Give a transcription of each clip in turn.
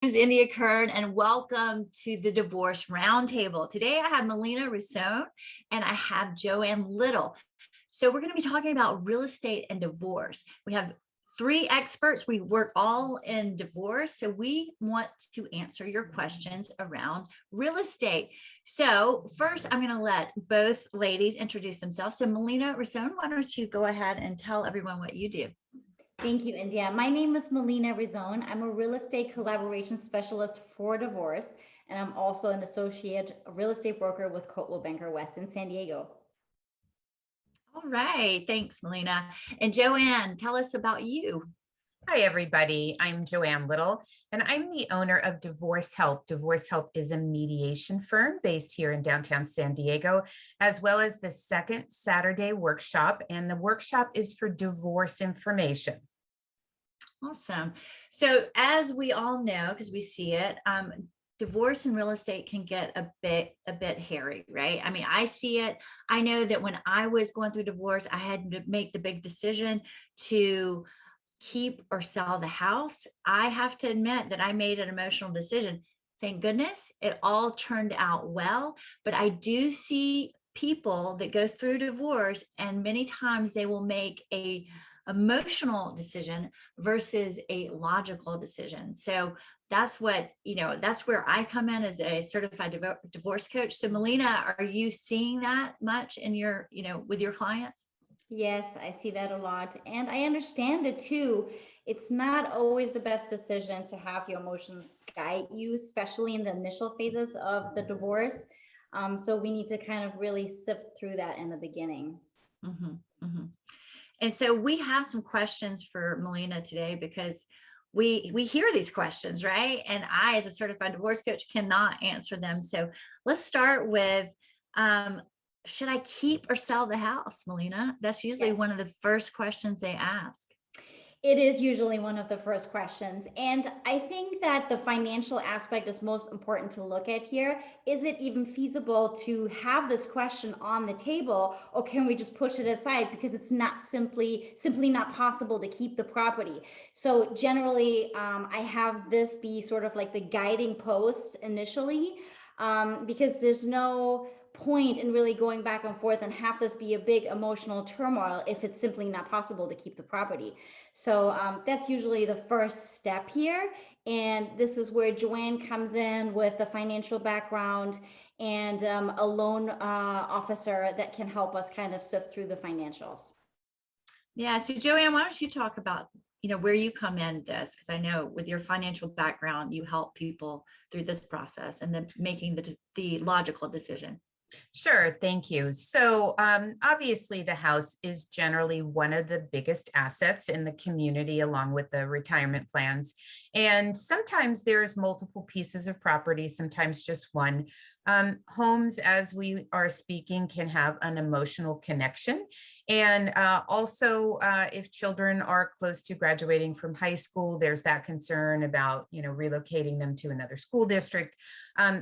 is India Kern, and welcome to the Divorce Roundtable. Today I have Melina Rissone and I have Joanne Little. So we're going to be talking about real estate and divorce. We have three experts. We work all in divorce. So we want to answer your questions around real estate. So first, I'm going to let both ladies introduce themselves. So Melina Rissone, why don't you go ahead and tell everyone what you do? Thank you, India. My name is Melina Rissone. I'm a real estate collaboration specialist for divorce, and I'm also an associate real estate broker with Coldwell Banker West in San Diego. All right. Thanks, Melina. And Joanne, tell us about you. Hi, everybody. I'm Joanne Little, and I'm the owner of Divorce Help. Divorce Help is a mediation firm based here in downtown San Diego, as well as the second Saturday workshop. And the workshop is for divorce information. Awesome. So as we all know, because we see it, divorce and real estate can get a bit hairy, right? I mean, I see it. I know that when I was going through divorce, I had to make the big decision to keep or sell the house. I have to admit that I made an emotional decision. Thank goodness it all turned out well, but I do see people that go through divorce, and many times they will make a emotional decision versus a logical decision. So that's what, that's where I come in as a certified divorce coach. So Melina, are you seeing that much in your, with your clients? Yes, I see that a lot. And I understand it too. It's not always the best decision to have your emotions guide you, especially in the initial phases of the divorce. So we need to kind of really sift through that in the beginning. Mm-hmm, mm-hmm. And so we have some questions for Melina today because we hear these questions, right? And I, as a certified divorce coach, cannot answer them. So let's start with, should I keep or sell the house, Melina? That's usually one of the first questions they ask. It is usually one of the first questions. And I think that the financial aspect is most important to look at here. Is it even feasible to have this question on the table, or can we just push it aside because it's not simply not possible to keep the property? So generally, I have this be sort of like the guiding post initially, because there's no point in really going back and forth and have this be a big emotional turmoil if it's simply not possible to keep the property. So that's usually the first step here. And this is where Joanne comes in with the financial background and a loan officer that can help us kind of sift through the financials. Yeah. So Joanne, why don't you talk about, where you come in this, because I know with your financial background, you help people through this process and then making the logical decision. Sure, thank you. So obviously the house is generally one of the biggest assets in the community along with the retirement plans. And sometimes there's multiple pieces of property, sometimes just one. Homes, as we are speaking, can have an emotional connection. And also, if children are close to graduating from high school, there's that concern about, relocating them to another school district.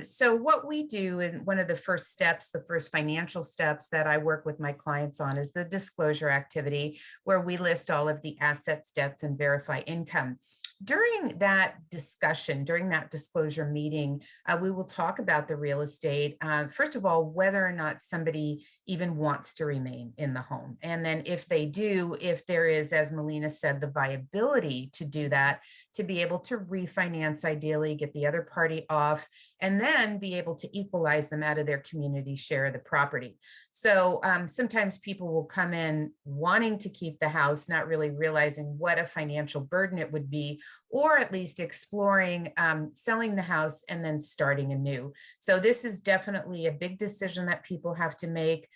So what we do, and one of the first steps, the first financial steps that I work with my clients on, is the disclosure activity, where we list all of the assets, debts, and verify income. During that discussion, during that disclosure meeting, we will talk about the real estate. First of all, whether or not somebody even wants to remain in the home. And then if they do, if there is, as Melina said, the viability to do that, to be able to refinance, ideally, get the other party off, and then be able to equalize them out of their community share of the property. So sometimes people will come in wanting to keep the house, not really realizing what a financial burden it would be, or at least exploring selling the house and then starting anew. So this is definitely a big decision that people have to make.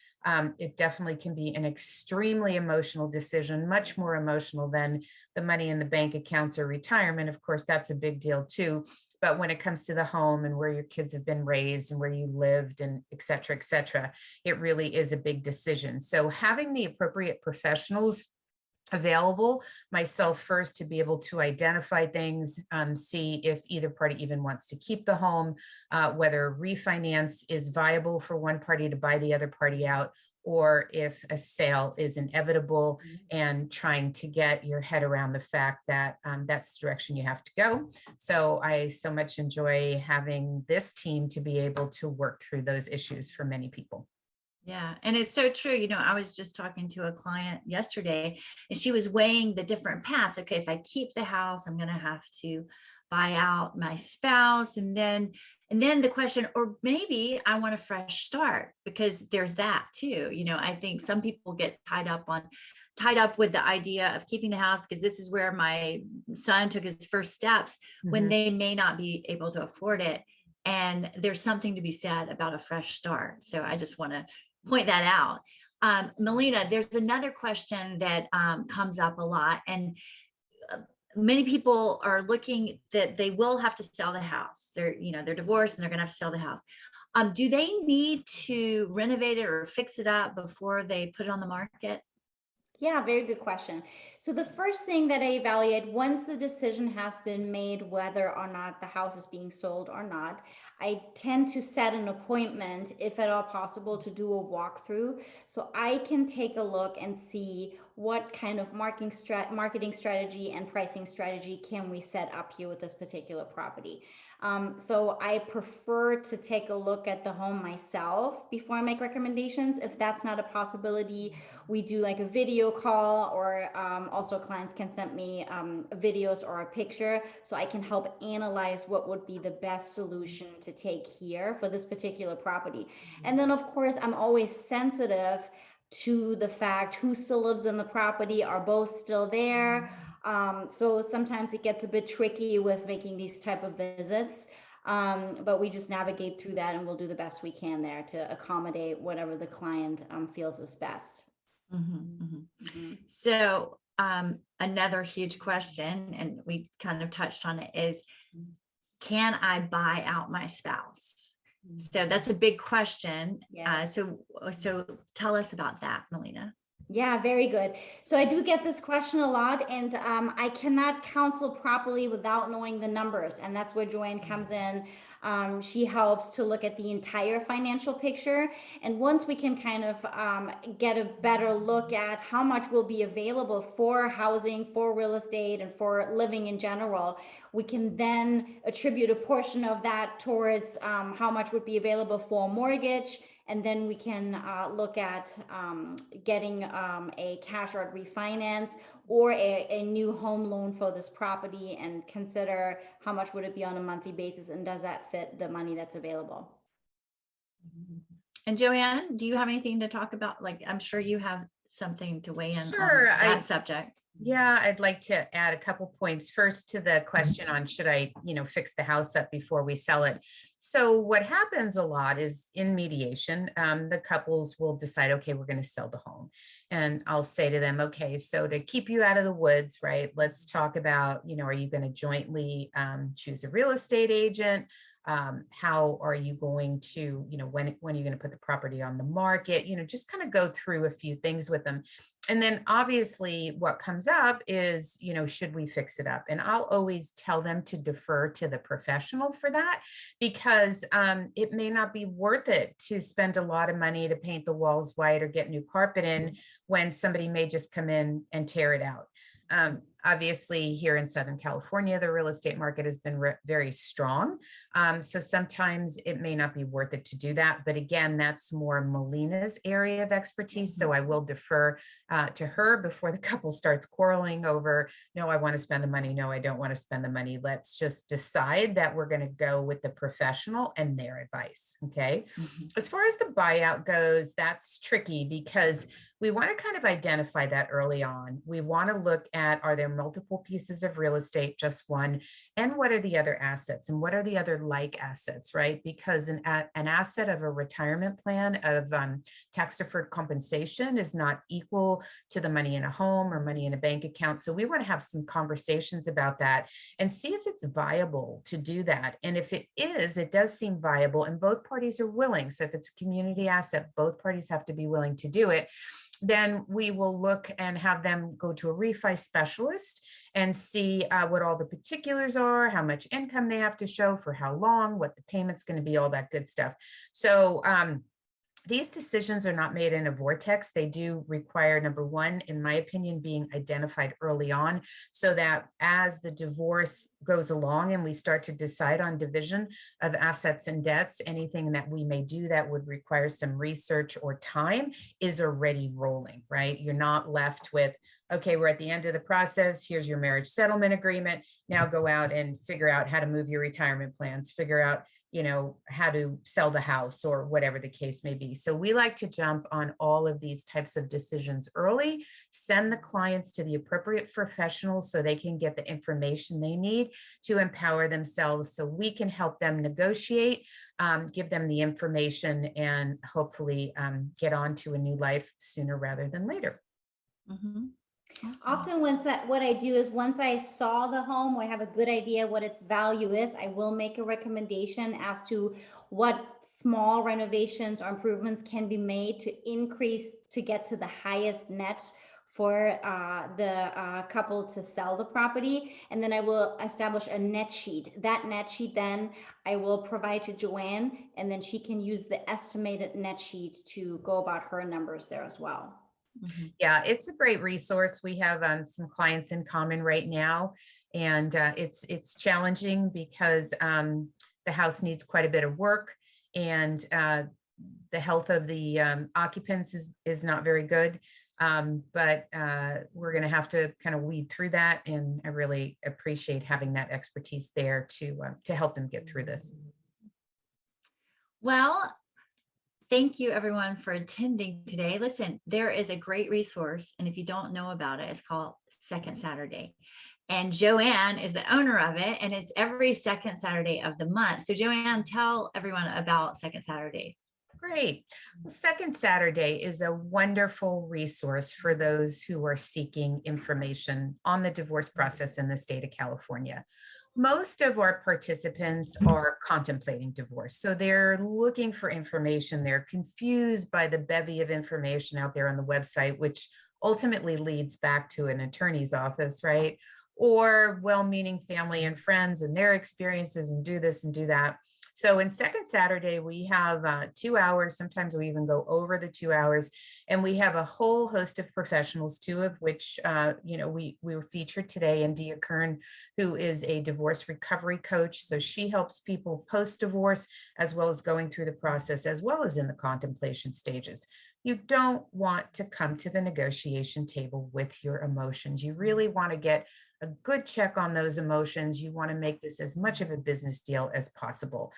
It definitely can be an extremely emotional decision, much more emotional than the money in the bank accounts or retirement. Of course, that's a big deal too. But when it comes to the home and where your kids have been raised and where you lived and et cetera, it really is a big decision. So having the appropriate professionals available myself first to be able to identify things, see if either party even wants to keep the home, whether refinance is viable for one party to buy the other party out, or if a sale is inevitable, and trying to get your head around the fact that that's the direction you have to go. So I so much enjoy having this team to be able to work through those issues for many people. Yeah. And it's so true. I was just talking to a client yesterday and she was weighing the different paths. Okay, if I keep the house, I'm going to have to buy out my spouse. And then the question, or maybe I want a fresh start, because there's that too. I think some people get tied up with the idea of keeping the house because this is where my son took his first steps, when they may not be able to afford it. And there's something to be said about a fresh start. So I just want to point that out. Melina, there's another question that comes up a lot, and many people are looking that they will have to sell the house. They're divorced and they're going to have to sell the house. Do they need to renovate it or fix it up before they put it on the market? Yeah, very good question. So the first thing that I evaluate once the decision has been made whether or not the house is being sold or not, I tend to set an appointment, if at all possible, to do a walkthrough so I can take a look and see what kind of marketing strategy and pricing strategy can we set up here with this particular property. So I prefer to take a look at the home myself before I make recommendations. If that's not a possibility, we do like a video call, or also clients can send me videos or a picture so I can help analyze what would be the best solution to take here for this particular property. And then of course, I'm always sensitive to the fact who still lives in the property, are both still there. So sometimes it gets a bit tricky with making these type of visits. But we just navigate through that, and we'll do the best we can there to accommodate whatever the client feels is best. So another huge question, and we kind of touched on it, is can I buy out my spouse? So that's a big question. Yes. So tell us about that, Melina. Yeah, very good. So I do get this question a lot, and I cannot counsel properly without knowing the numbers. And that's where Joanne comes in. She helps to look at the entire financial picture. And once we can kind of get a better look at how much will be available for housing, for real estate, and for living in general, we can then attribute a portion of that towards how much would be available for a mortgage. And then we can look at getting a cash out refinance or a new home loan for this property, and consider how much would it be on a monthly basis, and does that fit the money that's available. And Joanne, do you have anything to talk about? Like, I'm sure you have something to weigh in Sure, on that subject. Yeah, I'd like to add a couple points. First, to the question on should I, fix the house up before we sell it. So what happens a lot is in mediation, the couples will decide, okay, we're going to sell the home. And I'll say to them, okay, so to keep you out of the woods, right, let's talk about, are you going to jointly choose a real estate agent? How are you going to, when are you going to put the property on the market? Just kind of go through a few things with them. And then obviously what comes up is, should we fix it up? And I'll always tell them to defer to the professional for that, because it may not be worth it to spend a lot of money to paint the walls white or get new carpet in when somebody may just come in and tear it out. Obviously, here in Southern California, the real estate market has been very strong. So sometimes it may not be worth it to do that. But again, that's more Melina's area of expertise. So I will defer to her before the couple starts quarreling over, no, I want to spend the money. No, I don't want to spend the money. Let's just decide that we're going to go with the professional and their advice. Okay. As far as the buyout goes, that's tricky because we want to kind of identify that early on. We want to look at, are there multiple pieces of real estate, just one? And what are the other assets? And what are the other like assets, right? Because an asset of a retirement plan of tax deferred compensation is not equal to the money in a home or money in a bank account. So we want to have some conversations about that and see if it's viable to do that. And if it is, it does seem viable and both parties are willing. So if it's a community asset, both parties have to be willing to do it. then we will look and have them go to a refi specialist and see what all the particulars are, how much income they have to show for how long, what the payment's going to be, all that good stuff. So these decisions are not made in a vortex. They do require, number one, in my opinion, being identified early on, so that as the divorce goes along and we start to decide on division of assets and debts, anything that we may do that would require some research or time is already rolling, right? You're not left with, okay, we're at the end of the process. Here's your marriage settlement agreement. Now go out and figure out how to move your retirement plans, figure out, you know, how to sell the house or whatever the case may be. So we like to jump on all of these types of decisions early, send the clients to the appropriate professionals so they can get the information they need to empower themselves, so we can help them negotiate, give them the information, and hopefully get on to a new life sooner rather than later. Mhm. Awesome. Often what I do is once I saw the home or I have a good idea what its value is, I will make a recommendation as to what small renovations or improvements can be made to increase to get to the highest net for the couple to sell the property. And then I will establish a net sheet. That net sheet then I will provide to Joanne, and then she can use the estimated net sheet to go about her numbers there as well. Mhm. Yeah, it's a great resource. We have some clients in common right now, and it's challenging because the house needs quite a bit of work, and the health of the occupants is not very good. But we're going to have to kind of weed through that, and I really appreciate having that expertise there to help them get through this. Well, thank you everyone for attending today. Listen, there is a great resource, and if you don't know about it, it's called Second Saturday. And Joanne is the owner of it, and it's every second Saturday of the month. So Joanne, tell everyone about Second Saturday. Great. Well, Second Saturday is a wonderful resource for those who are seeking information on the divorce process in the state of California. Most of our participants are contemplating divorce, so they're looking for information. They're confused by the bevy of information out there on the website, which ultimately leads back to an attorney's office, right? Or well-meaning family and friends and their experiences, and do this and do that. So in Second Saturday, we have 2 hours. Sometimes we even go over the 2 hours, and we have a whole host of professionals, two of which, we were featured today, in Kern, who is a divorce recovery coach. So she helps people post-divorce, as well as going through the process, as well as in the contemplation stages. You don't want to come to the negotiation table with your emotions. You really want to get a good check on those emotions. You want to make this as much of a business deal as possible.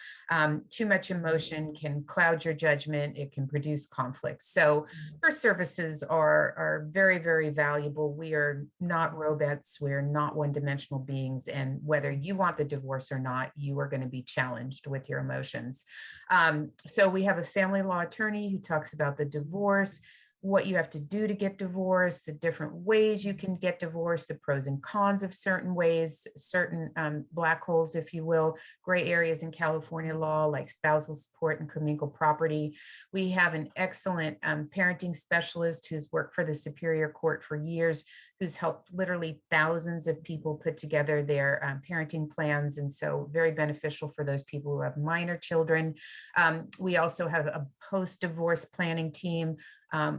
Too much emotion can cloud your judgment. It can produce conflict. So her services are very, very valuable. We are not robots. We're not one-dimensional beings. And whether you want the divorce or not, you are going to be challenged with your emotions. So we have a family law attorney who talks about the divorce, what you have to do to get divorced, the different ways you can get divorced, the pros and cons of certain ways, certain black holes, if you will, gray areas in California law, like spousal support and commingled property. We have an excellent parenting specialist who's worked for the Superior Court for years, who's helped literally thousands of people put together their parenting plans. And so very beneficial for those people who have minor children. We also have a post-divorce planning team,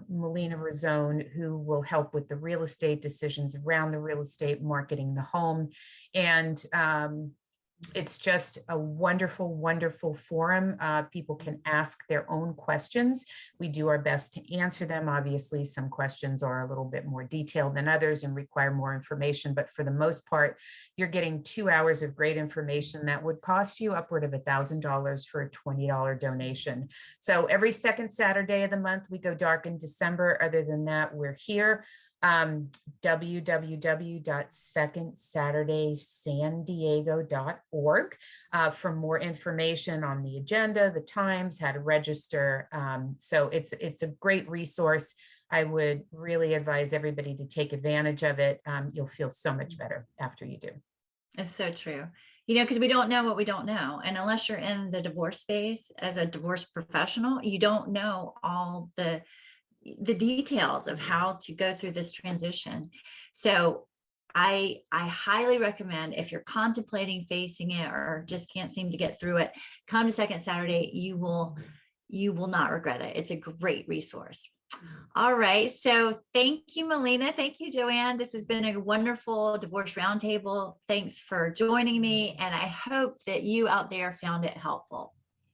Melina Rissone, who will help with the real estate decisions around the real estate, marketing the home. And it's just a wonderful, wonderful forum. People can ask their own questions. We do our best to answer them. Obviously, some questions are a little bit more detailed than others and require more information, but for the most part, you're getting 2 hours of great information that would cost you upward of $1,000 for a $20 donation. So every second Saturday of the month, we go dark in December. Other than that, we're here. www.secondsaturdaysandiego.org for more information on the agenda, the times, how to register. So it's a great resource. I would really advise everybody to take advantage of it. You'll feel so much better after you do. It's so true. Because we don't know what we don't know. And unless you're in the divorce space as a divorce professional, you don't know all the the details of how to go through this transition. So I highly recommend, if you're contemplating facing it or just can't seem to get through it, come to Second Saturday. You will not regret it. It's a great resource. All right. So thank you, Melina. Thank you, Joanne. This has been a wonderful divorce roundtable. Thanks for joining me. And I hope that you out there found it helpful.